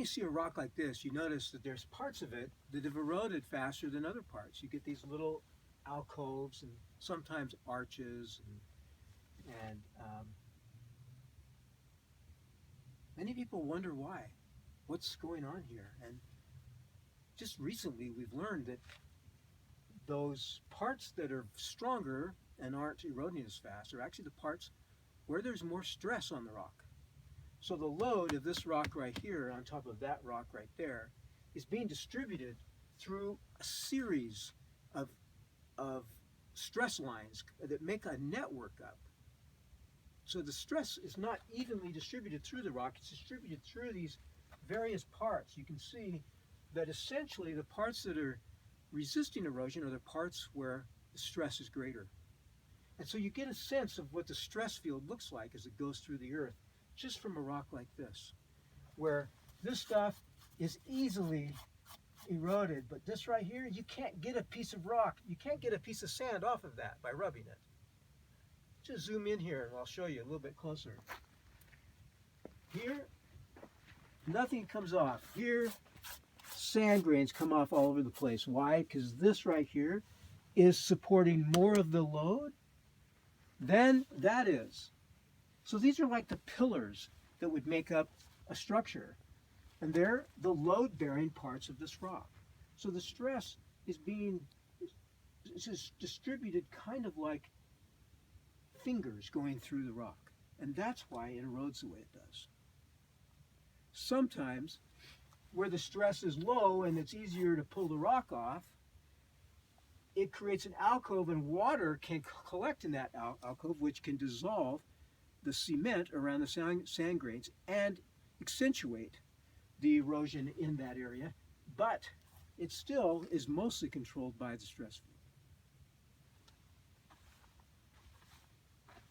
you see a rock like this, you notice that there's parts of it that have eroded faster than other parts. You get these little alcoves and sometimes arches, and many people wonder why. What's going on here? And just recently we've learned that those parts that are stronger and aren't eroding as fast are actually the parts where there's more stress on the rock. So the load of this rock right here on top of that rock right there is being distributed through a series of stress lines that make a network up. So the stress is not evenly distributed through the rock, it's distributed through these various parts. You can see that essentially the parts that are resisting erosion are the parts where the stress is greater. And so you get a sense of what the stress field looks like as it goes through the earth just from a rock like this, where this stuff is easily eroded, but this right here, you can't get a piece of rock, you can't get a piece of sand off of that by rubbing it. Just zoom in here and I'll show you a little bit closer. Here, nothing comes off. Here, sand grains come off all over the place. Why? Because this right here is supporting more of the load than that is. So these are like the pillars that would make up a structure. And they're the load-bearing parts of this rock. So the stress is being distributed kind of like fingers going through the rock. And that's why it erodes the way it does. Sometimes, where the stress is low and it's easier to pull the rock off, it creates an alcove and water can collect in that alcove, which can dissolve the cement around the sand grains and accentuate the erosion in that area, but it still is mostly controlled by the stress field.